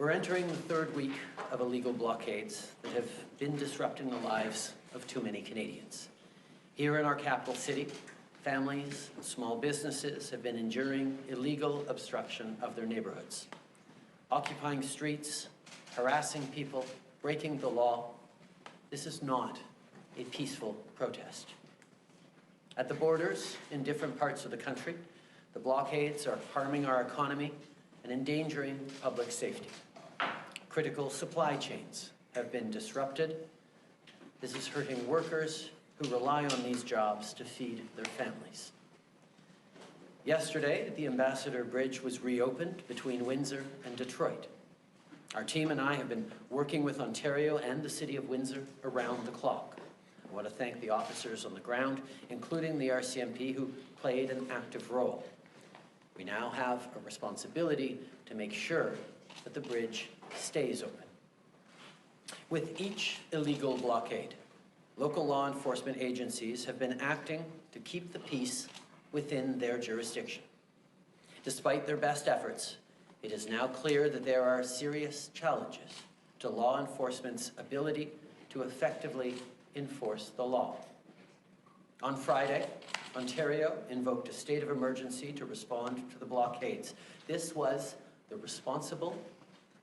We're entering the third week of illegal blockades that have been disrupting the lives of too many Canadians. Here in our capital city, families and small businesses have been enduring illegal obstruction of their neighbourhoods, occupying streets, harassing people, breaking the law. This is not a peaceful protest. At the borders in different parts of the country, the blockades are harming our economy and endangering public safety. Critical supply chains have been disrupted. This is hurting workers who rely on these jobs to feed their families. Yesterday, the Ambassador Bridge was reopened between Windsor and Detroit. Our team and I have been working with Ontario and the City of Windsor around the clock. I want to thank the officers on the ground, including the RCMP, who played an active role. We now have a responsibility to make sure that the bridge stays open. With each illegal blockade, local law enforcement agencies have been acting to keep the peace within their jurisdiction. Despite their best efforts, it is now clear that there are serious challenges to law enforcement's ability to effectively enforce the law. On Friday, Ontario invoked a state of emergency to respond to the blockades. This was the responsible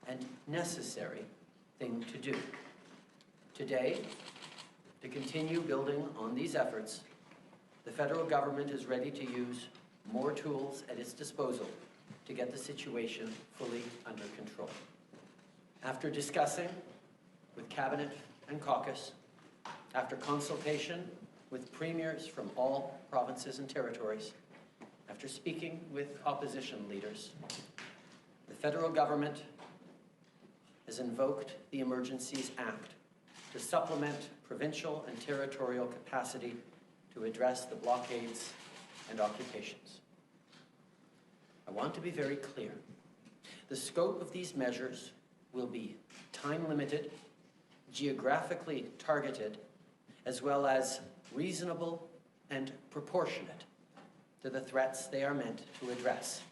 and necessary thing to do. Today, to continue building on these efforts, the federal government is ready to use more tools at its disposal to get the situation fully under control. After discussing with Cabinet and caucus, after consultation with premiers from all provinces and territories, after speaking with opposition leaders, the federal government has invoked the Emergencies Act to supplement provincial and territorial capacity to address the blockades and occupations. I want to be very clear. The scope of these measures will be time-limited, geographically targeted, as well as reasonable and proportionate to the threats they are meant to address.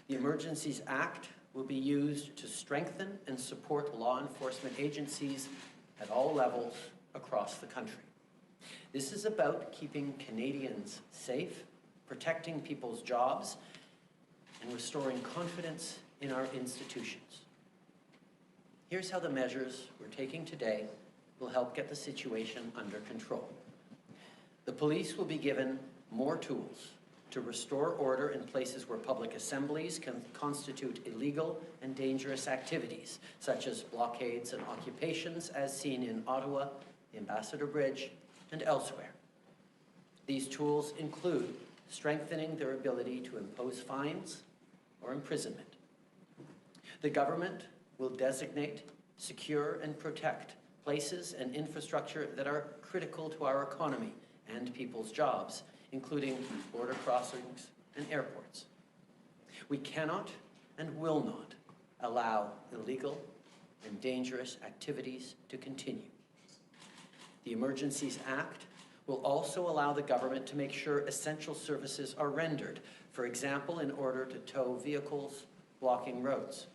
The Emergencies Act will be used to strengthen and support law enforcement agencies at all levels across the country. This is about keeping Canadians safe, protecting people's jobs, and restoring confidence in our institutions. Here's how the measures we're taking today will help get the situation under control. The police will be given more tools to restore order in places where public assemblies can constitute illegal and dangerous activities, such as blockades and occupations, as seen in Ottawa, the Ambassador Bridge, and elsewhere. These tools include strengthening their ability to impose fines or imprisonment. The government will designate, secure, and protect places and infrastructure that are critical to our economy and people's jobs, including border crossings and airports. We cannot and will not allow illegal and dangerous activities to continue. The Emergencies Act will also allow the government to make sure essential services are rendered, for example, in order to tow vehicles blocking roads.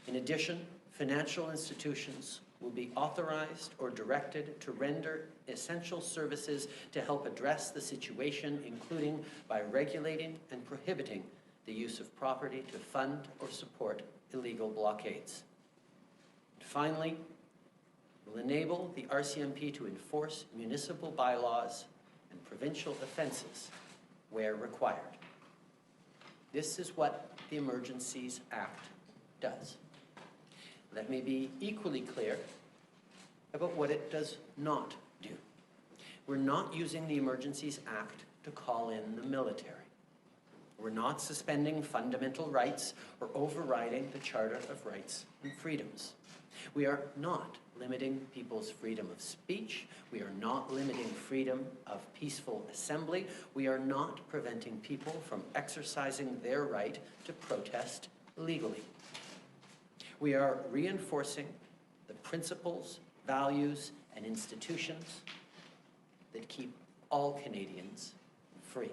In addition, financial institutions will be authorized or directed to render essential services to help address the situation, including by regulating and prohibiting the use of property to fund or support illegal blockades. Finally, will enable the RCMP to enforce municipal bylaws and provincial offences where required. This is what the Emergencies Act does. Let me be equally clear about what it does not do. We're not using the Emergencies Act to call in the military. We're not suspending fundamental rights or overriding the Charter of Rights and Freedoms. We are not limiting people's freedom of speech. We are not limiting freedom of peaceful assembly. We are not preventing people from exercising their right to protest legally. We are reinforcing the principles, values, and institutions that keep all Canadians free.